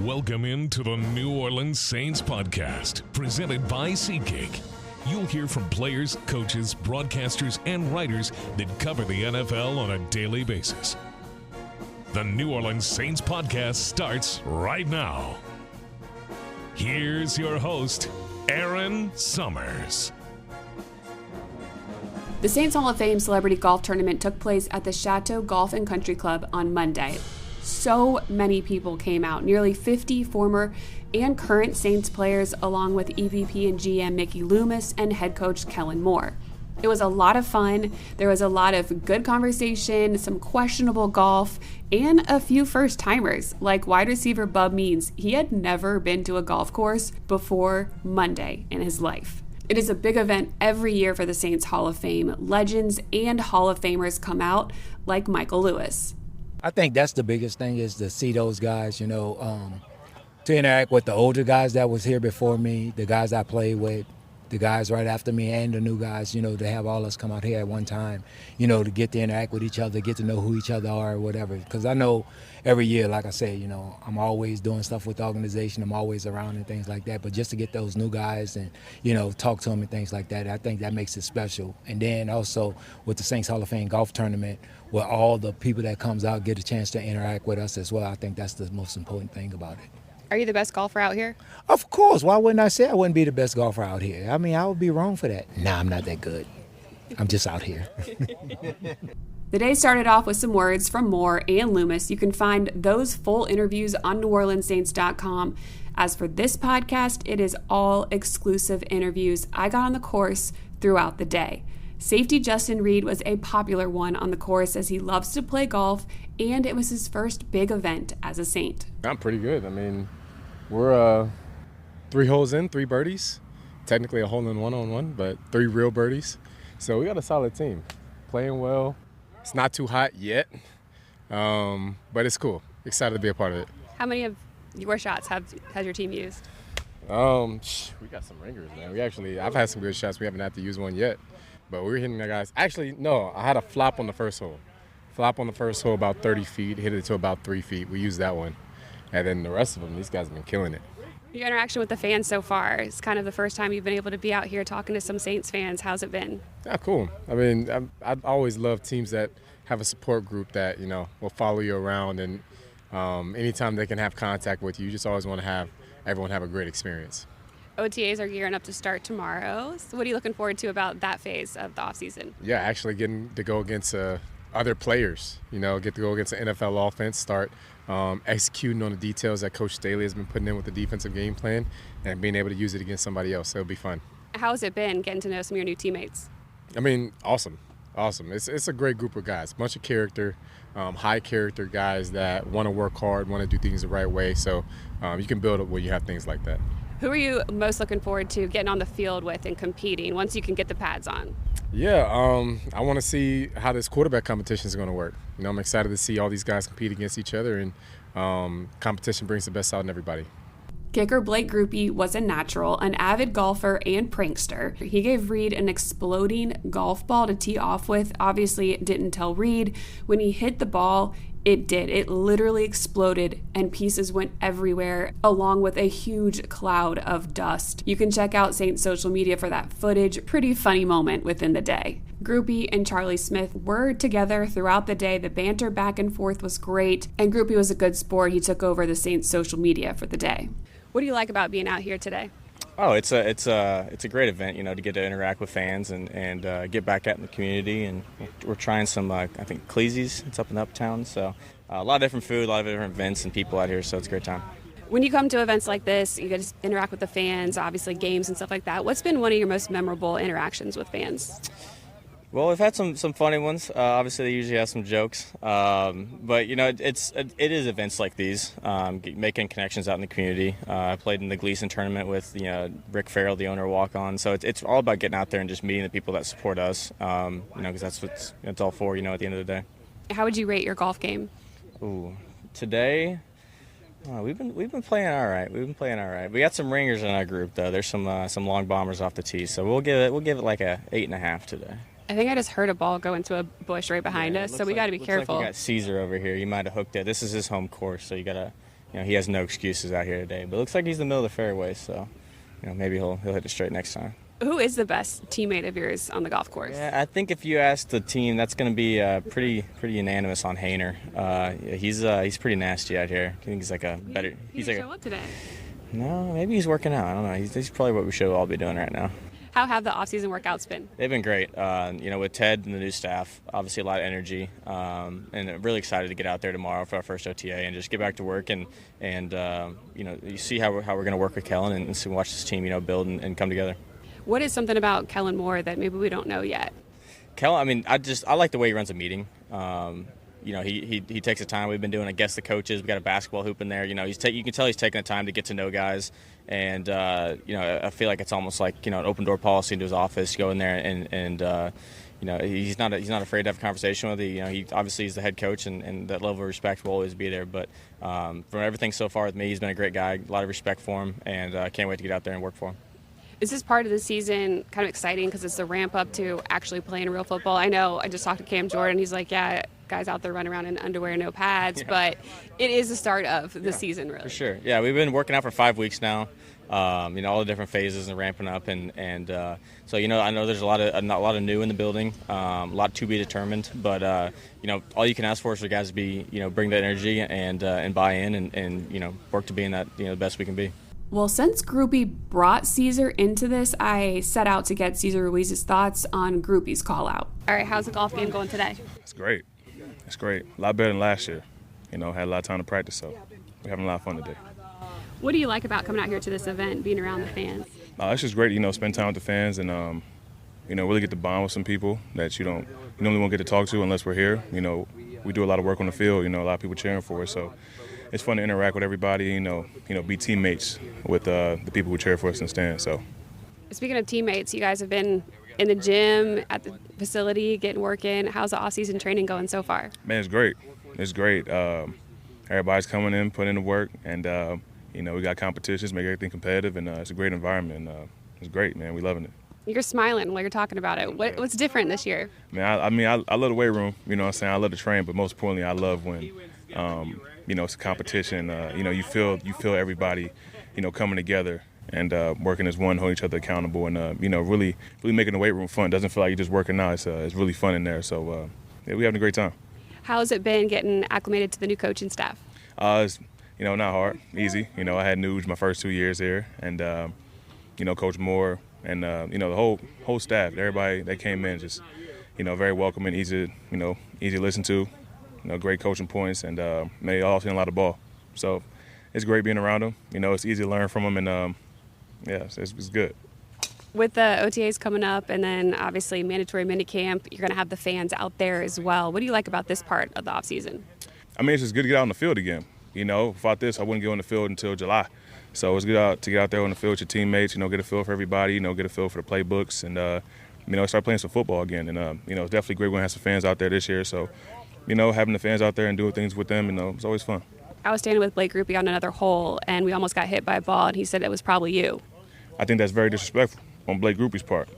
Welcome into the New Orleans Saints podcast, presented by SeatGeek. You'll hear from players, coaches, broadcasters, and writers that cover the NFL on a daily basis. The New Orleans Saints podcast starts right now. Here's your host, Erin Summers. The Saints Hall of Fame Celebrity Golf Tournament took place at the Chateau Golf and Country Club on Monday. So many people came out, nearly 50 former and current Saints players, along with EVP and GM Mickey Loomis and head coach Kellen Moore. It was a lot of fun. There was a lot of good conversation, some questionable golf, and a few first-timers, like wide receiver Bub Means. He had never been to a golf course before Monday in his life. It is a big event every year for the Saints Hall of Fame. Legends and Hall of Famers come out, like Michael Lewis. I think that's the biggest thing, is to see those guys, to interact with the older guys that was here before me, the guys I played with, the guys right after me, and the new guys, to have all us come out here at one time, to get to interact with each other, get to know who each other are or whatever. Because I know every year, like I said, I'm always doing stuff with the organization. I'm always around and things like that. But just to get those new guys and, talk to them and things like that, I think that makes it special. And then also with the Saints Hall of Fame Golf Tournament, where all the people that comes out get a chance to interact with us as well, I think that's the most important thing about it. Are you the best golfer out here? Of course. Why wouldn't I say I wouldn't be the best golfer out here? I mean, I would be wrong for that. Nah, I'm not that good. I'm just out here. The day started off with some words from Moore and Loomis. You can find those full interviews on NewOrleansSaints.com. As for this podcast, it is all exclusive interviews I got on the course throughout the day. Safety Justin Reed was a popular one on the course, as he loves to play golf, and it was his first big event as a Saint. I'm pretty good. I mean, we're 3 holes in, 3 birdies. Technically a hole in one, but 3 real birdies. So we got a solid team. Playing well. It's not too hot yet, but it's cool. Excited to be a part of it. How many of your shots has your team used? We got some ringers, man. I've had some good shots. We haven't had to use one yet. But we were hitting the guys. Actually, no, I had a flop on the first hole. Flop on the first hole about 30 feet, hit it to about 3 feet. We used that one. And then the rest of them, these guys have been killing it. Your interaction with the fans so far, it's kind of the first time you've been able to be out here talking to some Saints fans. How's it been? Yeah, cool. I mean, I always love teams that have a support group that, will follow you around. And anytime they can have contact with you, you just always want to have everyone have a great experience. OTAs are gearing up to start tomorrow. So what are you looking forward to about that phase of the offseason? Yeah, actually getting to go against other players, get to go against the NFL offense, start executing on the details that Coach Staley has been putting in with the defensive game plan and being able to use it against somebody else. So it'll be fun. How's it been getting to know some of your new teammates? I mean, awesome. It's a great group of guys, bunch of character, high character guys that want to work hard, want to do things the right way. So you can build it when you have things like that. Who are you most looking forward to getting on the field with and competing once you can get the pads on? Yeah, I want to see how this quarterback competition is going to work. I'm excited to see all these guys compete against each other, and competition brings the best out in everybody. Kicker Blake Groupy was a natural, an avid golfer and prankster. He gave Reed an exploding golf ball to tee off with. Obviously, it didn't tell Reed. When he hit the ball, it did. It literally exploded and pieces went everywhere, along with a huge cloud of dust. You can check out Saints social media for that footage. Pretty funny moment within the day. Groupy and Charlie Smith were together throughout the day. The banter back and forth was great, and Groupy was a good sport. He took over the Saints social media for the day. What do you like about being out here today? Oh, it's a great event, to get to interact with fans and get back out in the community. And we're trying some, I think, Cleezy's. It's up in Uptown. So a lot of different food, a lot of different events and people out here. So it's a great time. When you come to events like this, you get to interact with the fans, obviously games and stuff like that. What's been one of your most memorable interactions with fans? Well, we've had some funny ones. Obviously, they usually have some jokes, but it is events like these, making connections out in the community. I played in the Gleason tournament with Rick Farrell, the owner of Walk On. So it's all about getting out there and just meeting the people that support us. Because that's what it's all for. At the end of the day. How would you rate your golf game? Ooh, today. We've been playing all right. We got some ringers in our group though. There's some long bombers off the tee, so we'll give it like a 8.5 today. I think I just heard a ball go into a bush right behind us, so we got to be careful. Like you got Caesar over here. You might have hooked it. This is his home course, so you got he has no excuses out here today. But it looks like he's in the middle of the fairway, so maybe he'll hit it straight next time. Who is the best teammate of yours on the golf course? Yeah, I think if you ask the team, that's going to be pretty unanimous on Hayner. He's pretty nasty out here. I think he's like a better. He didn't show up today. No, maybe he's working out. I don't know. He's probably what we should all be doing right now. How have the off-season workouts been? They've been great. With Ted and the new staff, obviously a lot of energy, and I'm really excited to get out there tomorrow for our first OTA and just get back to work and you see how we're going to work with Kellen and watch this team build and come together. What is something about Kellen Moore that maybe we don't know yet? Kellen, I like the way he runs a meeting. He takes the time. We've been doing it against the coaches. We got a basketball hoop in there. You can tell he's taking the time to get to know guys. And I feel like it's almost like an open door policy into his office. Go in there and he's not afraid to have a conversation with you. He obviously is the head coach, and that level of respect will always be there. But from everything so far with me, he's been a great guy. A lot of respect for him, and I can't wait to get out there and work for him. Is this part of the season kind of exciting because it's the ramp up to actually playing real football? I know I just talked to Cam Jordan. He's like, yeah, guys out there running around in underwear, no pads, but it is the start of the season, really. For sure. Yeah, we've been working out for 5 weeks now. All the different phases and ramping up, so I know there's a lot of new in the building, a lot to be determined, but all you can ask for is for guys to be bring that energy and buy in and work to being that the best we can be. Well, since Groupy brought Caesar into this, I set out to get Caesar Ruiz's thoughts on Groupy's call out. All right, how's the golf game going today? It's great. It's great. A lot better than last year. Had a lot of time to practice, so we're having a lot of fun today. What do you like about coming out here to this event, being around the fans? It's just great, spend time with the fans and, really get to bond with some people that you normally won't get to talk to unless we're here. We do a lot of work on the field, a lot of people cheering for us, so it's fun to interact with everybody, be teammates with the people who cheer for us in the stands. So, speaking of teammates, you guys have been in the gym, at the facility, getting work in. How's the off-season training going so far? Man, it's great. It's great. Everybody's coming in, putting in the work, and we got competitions, make everything competitive, and it's a great environment. It's great, man. We're loving it. You're smiling while you're talking about it. What's different this year? Man, I love the weight room. I love to train, but most importantly, I love when it's a competition. You feel everybody, coming together and working as one, holding each other accountable, and really making the weight room fun. It doesn't feel like you're just working out. It's really fun in there. So we're having a great time. How's it been getting acclimated to the new coaching staff? It's not hard, easy. I had Nuge my first 2 years here, and Coach Moore and the whole staff, everybody that came in, just very welcoming, easy to listen to. Great coaching points, and they all seen a lot of ball. So it's great being around them. It's easy to learn from them, and it's good. With the OTAs coming up, and then obviously mandatory minicamp, you're going to have the fans out there as well. What do you like about this part of the off season? It's just good to get out on the field again. Without this, I wouldn't get on the field until July. So it's good to get out there on the field with your teammates. Get a feel for everybody. Get a feel for the playbooks, and start playing some football again. And it's definitely great when we have some fans out there this year. So. Having the fans out there and doing things with them, it's always fun. I was standing with Blake Groupy on another hole, and we almost got hit by a ball, and he said it was probably you. I think that's very disrespectful on Blake Groupy's part.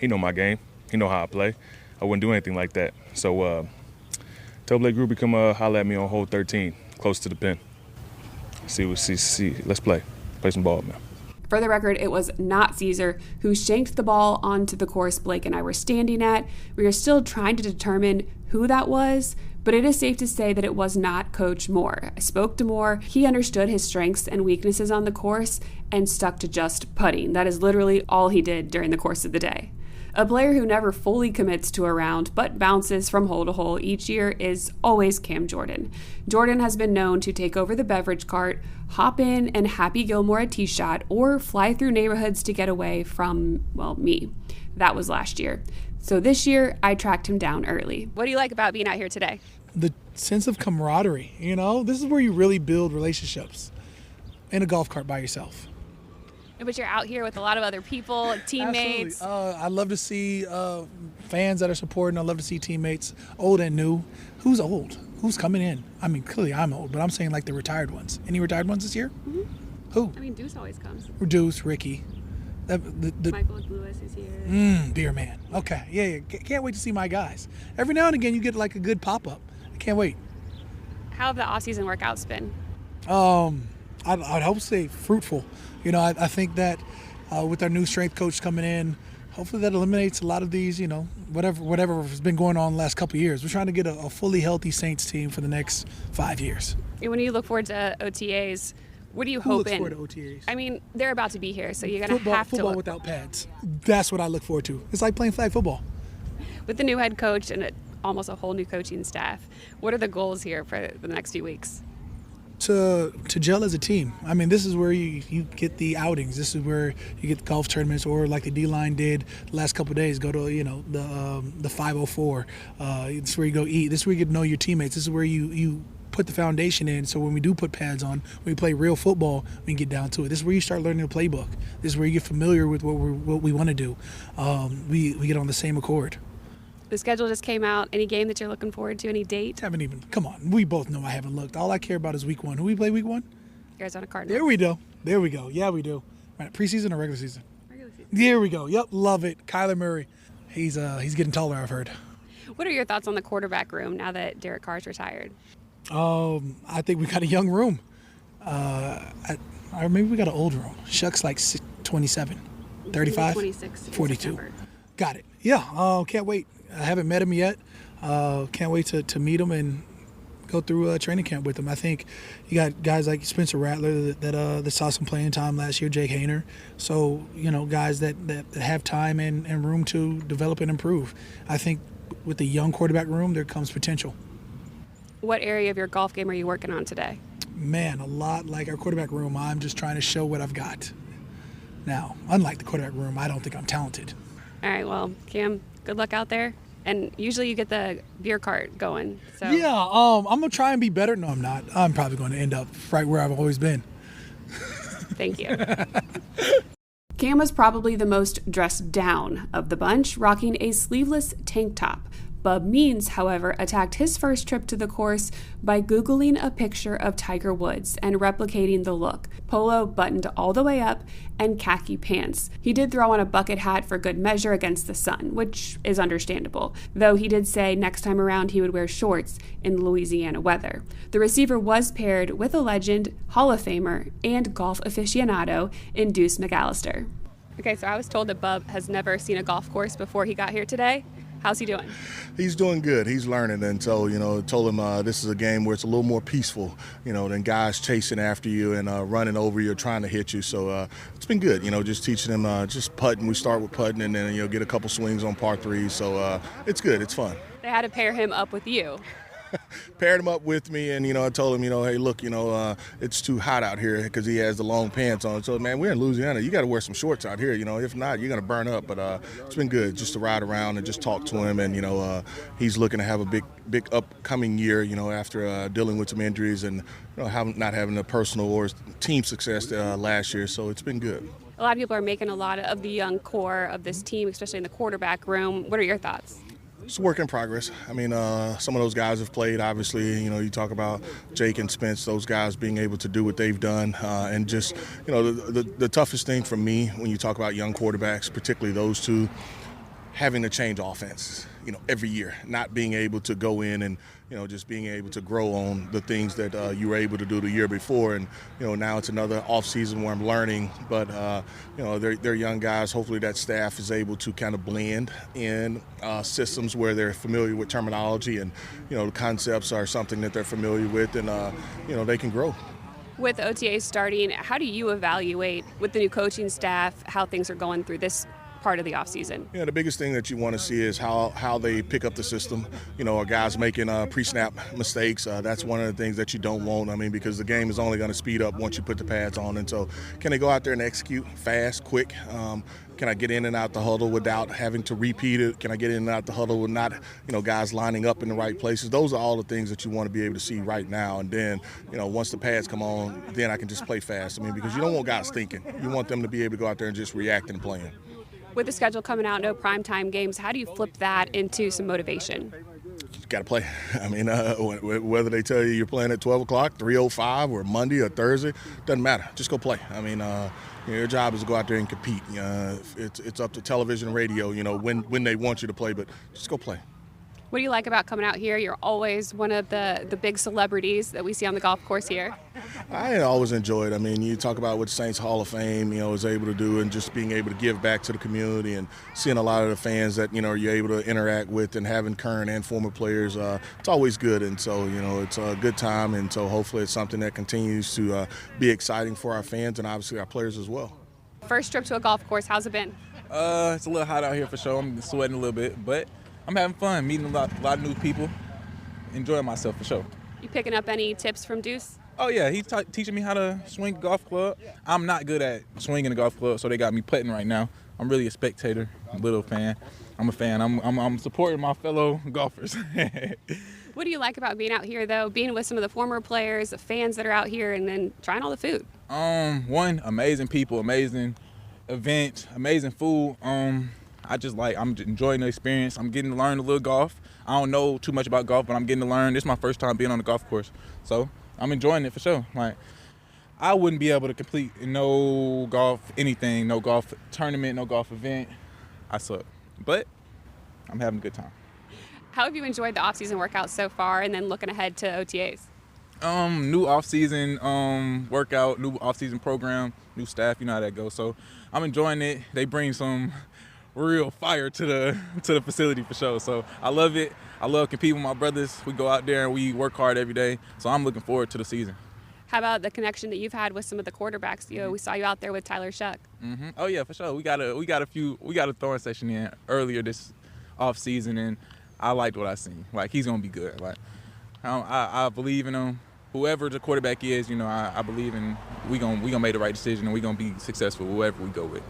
He know my game. He know how I play. I wouldn't do anything like that. So tell Blake Groupy come holler at me on hole 13, close to the pin. See. Let's play some ball, man. For the record, it was not Caesar who shanked the ball onto the course Blake and I were standing at. We are still trying to determine who that was, but it is safe to say that it was not Coach Moore. I spoke to Moore. He understood his strengths and weaknesses on the course and stuck to just putting. That is literally all he did during the course of the day. A player who never fully commits to a round but bounces from hole to hole each year is always Cam Jordan. Jordan has been known to take over the beverage cart, hop in and Happy Gilmore a tee shot, or fly through neighborhoods to get away from, me. That was last year. So this year, I tracked him down early. What do you like about being out here today? The sense of camaraderie, This is where you really build relationships in a golf cart by yourself. But you're out here with a lot of other people, teammates. I love to see fans that are supporting. I love to see teammates, old and new. Who's old? Who's coming in? Clearly I'm old, but I'm saying like the retired ones. Any retired ones this year? Mm-hmm. Who? Deuce always comes. Deuce, Ricky. Michael Lewis is here. Beer man. Okay, yeah. Can't wait to see my guys. Every now and again you get like a good pop-up. I can't wait. How have the off-season workouts been? I'd hope to say fruitful. I think that with our new strength coach coming in, hopefully that eliminates a lot of these, whatever has been going on the last couple of years. We're trying to get a fully healthy Saints team for the next 5 years. And when you look forward to OTAs, what are you hoping? Who looks forward to OTAs? I mean, they're about to be here, so you're going to have to football look without pads. That's what I look forward to. It's like playing flag football. With the new head coach and almost a whole new coaching staff, what are the goals here for the next few weeks? To gel as a team. I mean, this is where you get the outings. This is where you get the golf tournaments, or like the D-line did the last couple of days, go to the 504. This is where you go eat. This is where you get to know your teammates. This is where you put the foundation in, so when we do put pads on, when we play real football, we can get down to it. This is where you start learning the playbook. This is where you get familiar with what we want to do. We get on the same accord. The schedule just came out. Any game that you're looking forward to? Any date? Come on. We both know I haven't looked. All I care about is week 1. Who we play week 1? Arizona Cardinals. There we go. Yeah, we do. Right, preseason or regular season? Regular season. There we go. Yep, love it. Kyler Murray. He's getting taller, I've heard. What are your thoughts on the quarterback room now that Derek Carr's retired? I think we got a young room. Maybe we got an old room. Shuck's like 27, 35, 26, 42. Got it. Yeah, can't wait. I haven't met him yet. Can't wait to meet him and go through a training camp with him. I think you got guys like Spencer Rattler that saw some playing time last year, Jake Hayner. So, guys that have time and room to develop and improve. I think with the young quarterback room, there comes potential. What area of your golf game are you working on today? Man, a lot like our quarterback room. I'm just trying to show what I've got. Now, unlike the quarterback room, I don't think I'm talented. All right, well, Cam, good luck out there. And usually you get the beer cart going. So yeah, I'm going to try and be better. No, I'm not. I'm probably going to end up right where I've always been. Thank you. Cam was probably the most dressed down of the bunch, rocking a sleeveless tank top. Bub Means, however, attacked his first trip to the course by Googling a picture of Tiger Woods and replicating the look. Polo buttoned all the way up and khaki pants. He did throw on a bucket hat for good measure against the sun, which is understandable, though he did say next time around he would wear shorts in Louisiana weather. The receiver was paired with a legend, Hall of Famer, and golf aficionado in Deuce McAllister. Okay, so I was told that Bub has never seen a golf course before he got here today. How's he doing? He's doing good. He's learning. And so, told him this is a game where it's a little more peaceful, than guys chasing after you and running over you or trying to hit you. So it's been good, just teaching him just putting. We start with putting and then, get a couple swings on par 3. So it's good. It's fun. They had to pair him up with you. Paired him up with me, and I told him, hey, look, it's too hot out here because he has the long pants on. So, man, we're in Louisiana. You got to wear some shorts out here. If not, you're gonna burn up. But it's been good just to ride around and just talk to him. And he's looking to have a big upcoming year. After dealing with some injuries and not having a personal or team success last year. So it's been good. A lot of people are making a lot of the young core of this team, especially in the quarterback room. What are your thoughts? It's a work in progress. I mean, some of those guys have played, obviously. You talk about Jake and Spence, those guys being able to do what they've done. And just, the toughest thing for me when you talk about young quarterbacks, particularly those two, having to change offenses, every year, not being able to go in and, just being able to grow on the things that you were able to do the year before. And, now it's another offseason where I'm learning. But, they're young guys. Hopefully that staff is able to kind of blend in systems where they're familiar with terminology and, the concepts are something that they're familiar with and, they can grow. With OTAs starting, how do you evaluate with the new coaching staff how things are going through this part of the offseason? Yeah, the biggest thing that you want to see is how they pick up the system. Are guys making pre-snap mistakes? That's one of the things that you don't want. I mean, because the game is only going to speed up once you put the pads on. And so can they go out there and execute fast, quick? Can I get in and out the huddle without having to repeat it? Can I get in and out the huddle with not, guys lining up in the right places? Those are all the things that you want to be able to see right now. And then, once the pads come on, then I can just play fast. I mean, because you don't want guys thinking. You want them to be able to go out there and just react and playing. With the schedule coming out, no primetime games, how do you flip that into some motivation? You got to play. I mean, whether they tell you you're playing at 12 o'clock, 3:05, or Monday or Thursday, doesn't matter. Just go play. I mean, your job is to go out there and compete. It's up to television and radio, when they want you to play, but just go play. What do you like about coming out here? You're always one of the big celebrities that we see on the golf course here. I always enjoy it. I mean, you talk about what Saints Hall of Fame, is able to do, and just being able to give back to the community and seeing a lot of the fans that, you're able to interact with and having current and former players. It's always good. And so, it's a good time. And so hopefully it's something that continues to be exciting for our fans and obviously our players as well. First trip to a golf course, how's it been? It's a little hot out here for sure. I'm sweating a little bit, but I'm having fun, meeting a lot of new people, enjoying myself for sure. You picking up any tips from Deuce? Oh yeah, he's teaching me how to swing a golf club. I'm not good at swinging a golf club, so they got me putting right now. I'm really a spectator, little fan. I'm a fan. I'm supporting my fellow golfers. What do you like about being out here, though, being with some of the former players, the fans that are out here, and then trying all the food? One, amazing people, amazing event, amazing food. I'm enjoying the experience. I'm getting to learn a little golf. I don't know too much about golf, but I'm getting to learn. This is my first time being on the golf course, so I'm enjoying it for sure. Like, I wouldn't be able to complete no golf anything, no golf tournament, no golf event. I suck, but I'm having a good time. How have you enjoyed the off-season workouts so far, and then looking ahead to OTAs? New off-season workout, new off-season program, new staff. You know how that goes. So I'm enjoying it. They bring some real fire to the facility for sure. So I love it. I love competing with my brothers. We go out there and we work hard every day. So I'm looking forward to the season. How about the connection that you've had with some of the quarterbacks? We saw you out there with Tyler Shuck. Mm-hmm. Oh yeah, for sure. We got a throwing session in earlier this off season, and I liked what I seen. Like, he's gonna be good. Like, I believe in him. Whoever the quarterback is, I believe in. We gonna make the right decision, and we gonna be successful whoever we go with.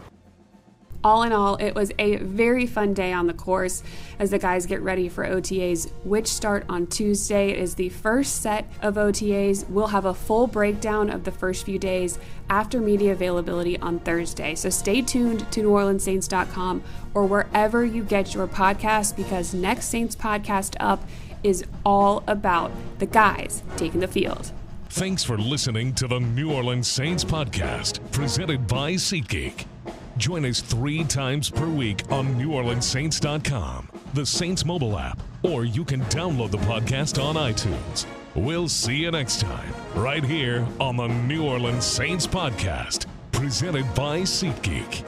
All in all, it was a very fun day on the course as the guys get ready for OTAs, which start on Tuesday. It is the first set of OTAs. We'll have a full breakdown of the first few days after media availability on Thursday. So stay tuned to NewOrleansSaints.com or wherever you get your podcast, because next Saints podcast up is all about the guys taking the field. Thanks for listening to the New Orleans Saints podcast, presented by SeatGeek. Join us 3 times per week on NewOrleansSaints.com, the Saints mobile app, or you can download the podcast on iTunes. We'll see you next time, right here on the New Orleans Saints podcast, presented by SeatGeek.